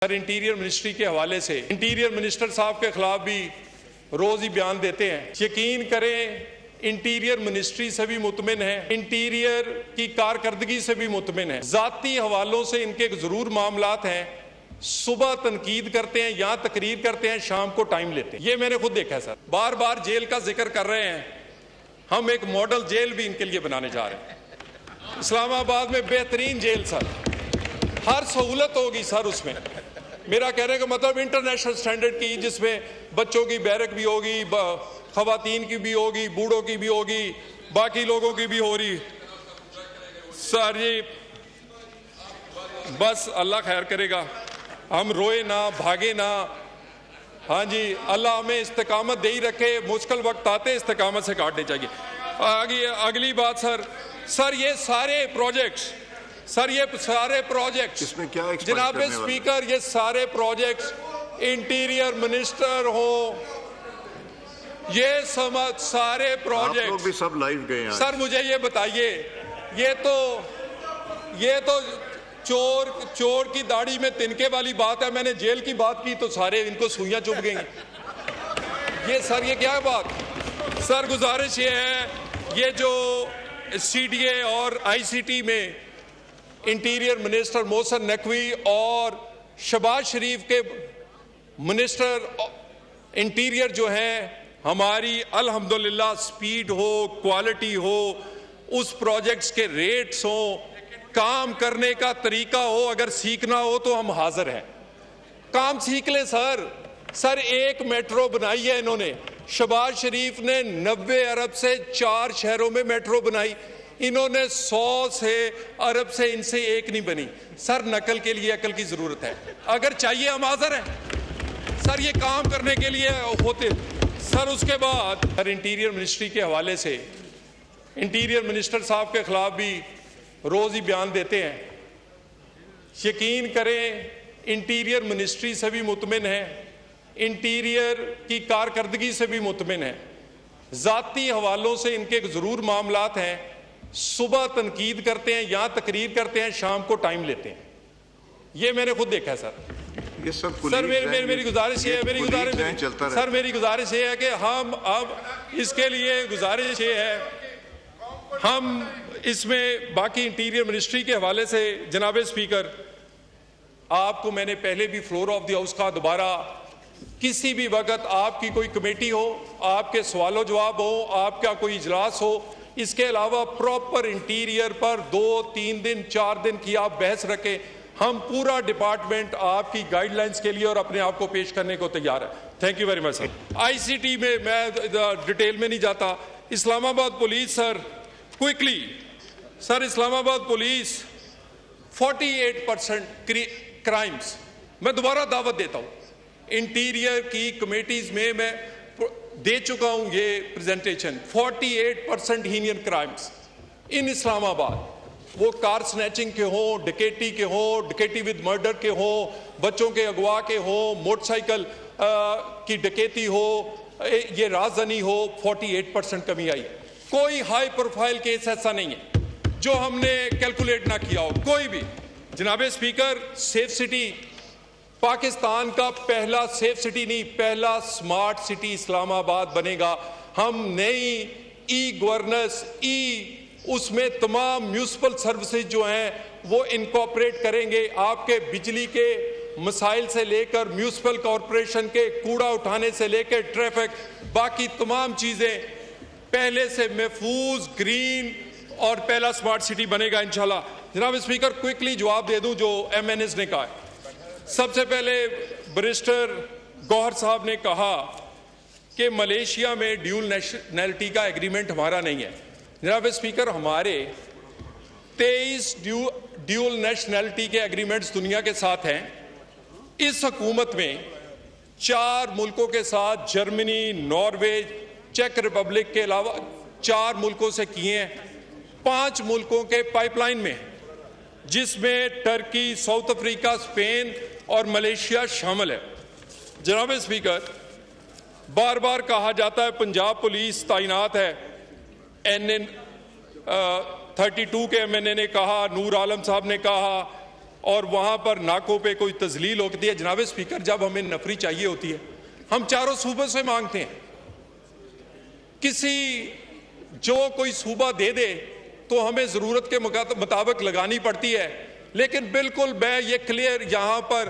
Sir, interior ministry के हवाले से इंटीरियर मिनिस्टर साहब के खिलाफ भी रोज ही बयान देते हैं। यकीन करें, इंटीरियर मिनिस्ट्री से भी मुतमिन है, इंटीरियर की कारकर्दगी से भी मुतमिन है। जाती हवालों से इनके जरूर मामलात हैं। सुबह तनकीद करते हैं, यहाँ तकरीर करते हैं, शाम को टाइम लेते हैं। ये मैंने खुद देखा है सर। बार बार जेल का जिक्र कर रहे हैं। हम एक मॉडल जेल भी इनके लिए बनाने जा रहे हैं। इस्लामाबाद में बेहतरीन जेल सर, हर सहूलत होगी सर उसमें। मेरा कहने का मतलब इंटरनेशनल स्टैंडर्ड की, जिसमें बच्चों की बैरक भी होगी, खवातीन की भी होगी, बूढ़ों की भी होगी, बाकी लोगों की भी हो रही। सर ये बस अल्लाह खैर करेगा, हम रोए ना, भागे ना। हाँ जी, अल्लाह हमें इस्तिकामत दे ही रखे। मुश्किल वक्त आते इस्तिकामत से काटने चाहिए। आगे अगली बात सर ये सारे प्रोजेक्ट्स इसमें क्या जनाब स्पीकर, ये सारे प्रोजेक्ट्स इंटीरियर मिनिस्टर हो, ये सारे प्रोजेक्ट्स, आप लोग भी सब लाइव गए हैं। सर मुझे ये बताइए, ये तो चोर की दाढ़ी में तिनके वाली बात है। मैंने जेल की बात की तो सारे इनको सुइयां चुभ गई। ये क्या बात सर? गुजारिश ये है, ये जो CDA और ICT में इंटीरियर मिनिस्टर मोहसिन नकवी और शहबाज शरीफ के मिनिस्टर इंटीरियर जो हैं, हमारी अल्हम्दुलिल्लाह स्पीड हो, क्वालिटी हो, उस प्रोजेक्ट्स के रेट्स हो, काम करने का तरीका हो, अगर सीखना हो तो हम हाजिर हैं। काम सीख ले सर। एक मेट्रो बनाई है इन्होंने। शहबाज शरीफ ने 90 अरब से 4 शहरों में मेट्रो बनाई। इन्होंने 100 अरब से इनसे एक नहीं बनी। सर नकल के लिए अकल की जरूरत है। अगर चाहिए हम हाजिर हैं सर, ये काम करने के लिए होते। सर उसके बाद सर इंटीरियर मिनिस्ट्री के हवाले से इंटीरियर मिनिस्टर साहब के खिलाफ भी रोज ही बयान देते हैं। यकीन करें, इंटीरियर मिनिस्ट्री से भी मुतमिन है, इंटीरियर की कारकर्दगी से भी मुतमिन है। जाती हवालों से इनके जरूर मामलात हैं। सुबह तनकीद करते हैं, यहाँ तकरीर करते हैं, शाम को टाइम लेते हैं। ये मैंने खुद देखा है सर। ये सब सर मेरी गुजारिश ये है, मेरी गुजारिश ये है कि हम अब इसके लिए गुजारिश ये है, हम इसमें बाकी इंटीरियर मिनिस्ट्री के हवाले से जनाब स्पीकर, आपको मैंने पहले भी फ्लोर ऑफ द हाउस का दोबारा, किसी भी वक्त आपकी कोई कमेटी हो, आपके सवालों जवाब हो, आपका कोई इजलास हो, इसके अलावा प्रॉपर इंटीरियर पर 2, 3 दिन, 4 दिन की आप बहस रखें। हम पूरा डिपार्टमेंट आपकी गाइडलाइंस के लिए और अपने आप को पेश करने को तैयार है। Thank you very much sir. ICT में मैं डिटेल में नहीं जाता। Islamabad police sir, quickly sir, Islamabad police 48% crimes, मैं दोबारा दावत देता हूँ। इंटीरियर की कमेटीज में मैं दे चुका हूं ये प्रेजेंटेशन। 48% हीनियन क्राइम्स इन इस्लामाबाद, वो कार स्नैचिंग के हो, डकैती के हो, डकैती विद मर्डर के हो, बच्चों के अगवा के हो, मोटरसाइकिल की डकैती हो, ये राजनी हो, 48% कमी आई। कोई हाई प्रोफाइल केस ऐसा नहीं है जो हमने कैलकुलेट ना किया हो, कोई भी। जनाब स्पीकर, सेफ सिटी पाकिस्तान का पहला सेफ सिटी नहीं, पहला स्मार्ट सिटी इस्लामाबाद बनेगा। हम नई गवर्नेंस, उसमें तमाम म्यूनिसिपल सर्विसेज जो हैं वो इनकॉर्पोरेट करेंगे। आपके बिजली के मसाइल से लेकर म्यूनिसिपल कॉरपोरेशन के कूड़ा उठाने से लेकर ट्रैफिक, बाकी तमाम चीजें पहले से महफूज, ग्रीन और पहला स्मार्ट सिटी बनेगा इंशाल्लाह। जनाब स्पीकर, क्विकली जवाब दे दूं जो MNS ने कहा है। सबसे पहले बैरिस्टर गौहर साहब ने कहा कि मलेशिया में ड्यूल नेशनैलिटी का एग्रीमेंट हमारा नहीं है। जनाब स्पीकर, हमारे 23 ड्यूल नेशनैलिटी के एग्रीमेंट्स दुनिया के साथ हैं। इस हुकूमत में 4 मुल्कों के साथ, जर्मनी, नॉर्वे, चेक रिपब्लिक के अलावा 4 मुल्कों से किए हैं। 5 मुल्कों के पाइपलाइन में, जिसमें टर्की, साउथ अफ्रीका, स्पेन और मलेशिया शामिल है। जनाब स्पीकर, बार बार कहा जाता है पंजाब पुलिस तैनात है। NN 32 के MNA ने कहा, नूर आलम साहब ने कहा, और वहां पर नाकों पे कोई तजलील होती है। जनाब स्पीकर, जब हमें नफरी चाहिए होती है हम चारों सूबों से मांगते हैं, किसी जो कोई सूबा दे दे तो हमें जरूरत के मुताबिक लगानी पड़ती है। लेकिन बिल्कुल मैं ये क्लियर, यहां पर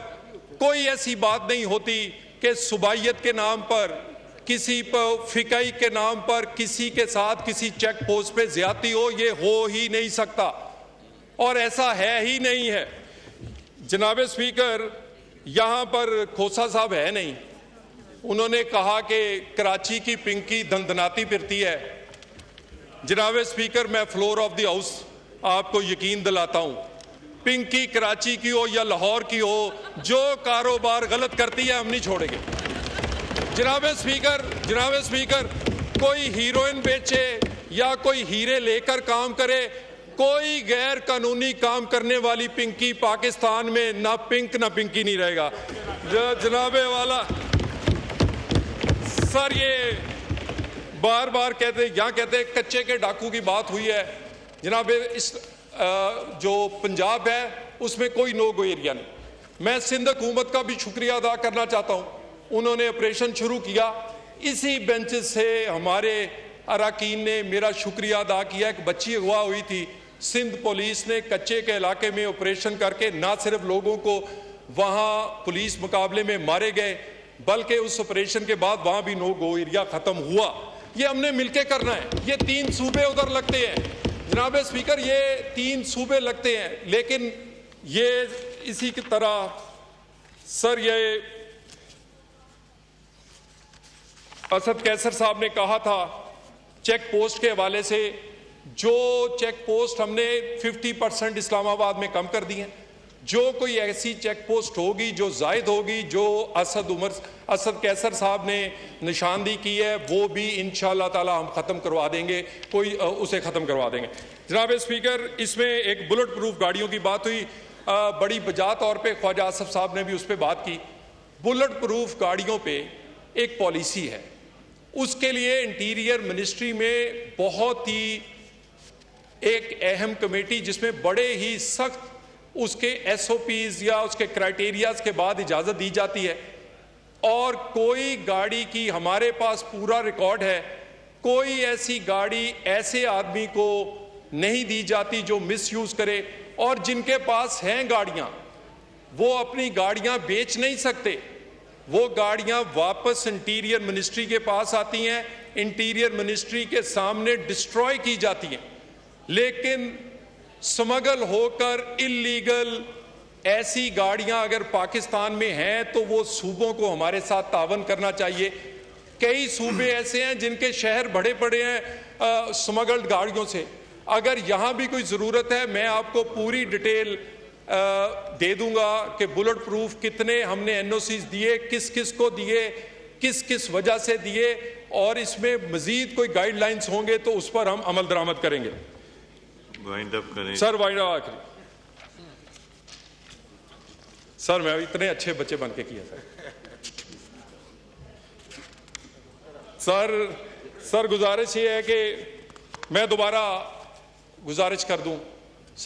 कोई ऐसी बात नहीं होती कि सुबाइयत के नाम पर, किसी पर फिकाई के नाम पर किसी के साथ किसी चेक पोस्ट पे ज्यादती हो। ये हो ही नहीं सकता और ऐसा है ही नहीं है। जनाब स्पीकर, यहां पर खोसा साहब है नहीं, उन्होंने कहा कि कराची की पिंकी धंधनाती फिरती है। जनाब स्पीकर, मैं फ्लोर ऑफ द हाउस आपको यकीन दिलाता हूं, पिंकी कराची की हो या लाहौर की हो, जो कारोबार गलत करती है हम नहीं छोड़ेंगे। जनाब स्पीकर, कोई हीरोइन बेचे या कोई हीरे लेकर काम करे, कोई गैर कानूनी काम करने वाली पिंकी पाकिस्तान में ना पिंक ना पिंकी नहीं रहेगा। जनाबे वाला सर, ये बार बार कहते कच्चे के डाकू की बात हुई है। जनाब इस जो पंजाब है उसमें कोई नो गो एरिया नहीं। मैं सिंध हुकूमत का भी शुक्रिया अदा करना चाहता हूँ, उन्होंने ऑपरेशन शुरू किया, इसी बेंच से हमारे अरकान ने मेरा शुक्रिया अदा किया। एक बच्ची अगवा हुई थी, सिंध पुलिस ने कच्चे के इलाके में ऑपरेशन करके ना सिर्फ लोगों को वहाँ पुलिस मुकाबले में मारे गए, बल्कि उस ऑपरेशन के बाद वहाँ भी नो गो एरिया ख़त्म हुआ। ये हमने मिलके करना है। ये 3 सूबे उधर लगते हैं जनाब स्पीकर, ये 3 सूबे लगते हैं, लेकिन ये इसी की तरह सर, ये असद कैसर साहब ने कहा था चेक पोस्ट के हवाले से, जो चेक पोस्ट हमने 50% इस्लामाबाद में कम कर दी हैं। जो कोई ऐसी चेक पोस्ट होगी जो जायद होगी, जो असद कैसर साहब ने निशानदी की है, वो भी इंशाअल्लाह ताला हम ख़त्म करवा देंगे, उसे ख़त्म करवा देंगे। जनाब स्पीकर, इसमें एक बुलेट प्रूफ गाड़ियों की बात हुई, बड़ी बजा तौर पे ख्वाजा आसफ साहब ने भी उस पर बात की। बुलेट प्रूफ गाड़ियों पे एक पॉलिसी है, उसके लिए इंटीरियर मिनिस्ट्री में बहुत ही एक अहम कमेटी, जिसमें बड़े ही सख्त उसके SOPs या उसके क्राइटेरियाज के बाद इजाज़त दी जाती है। और कोई गाड़ी की हमारे पास पूरा रिकॉर्ड है, कोई ऐसी गाड़ी ऐसे आदमी को नहीं दी जाती जो मिसयूज़ करे, और जिनके पास हैं गाड़ियां वो अपनी गाड़ियां बेच नहीं सकते, वो गाड़ियां वापस इंटीरियर मिनिस्ट्री के पास आती हैं, इंटीरियर मिनिस्ट्री के सामने डिस्ट्रॉय की जाती हैं। लेकिन स्मगल होकर इल्लीगल ऐसी गाड़ियां अगर पाकिस्तान में हैं तो वो सूबों को हमारे साथ तावन करना चाहिए। कई सूबे ऐसे हैं जिनके शहर बड़े बड़े हैं स्मगल्ड गाड़ियों से। अगर यहाँ भी कोई ज़रूरत है, मैं आपको पूरी डिटेल दे दूंगा कि बुलेट प्रूफ कितने हमने NOCs दिए, किस किस को दिए, किस किस वजह से दिए, और इसमें मजीद कोई गाइडलाइंस होंगे तो उस पर हम अमल दरामद करेंगे। वाइंड अप करें सर, वाइंड अप आखिरी। सर, मैं इतने अच्छे बच्चे बन के किया सर, गुजारिश ये है कि मैं दोबारा गुजारिश कर दूं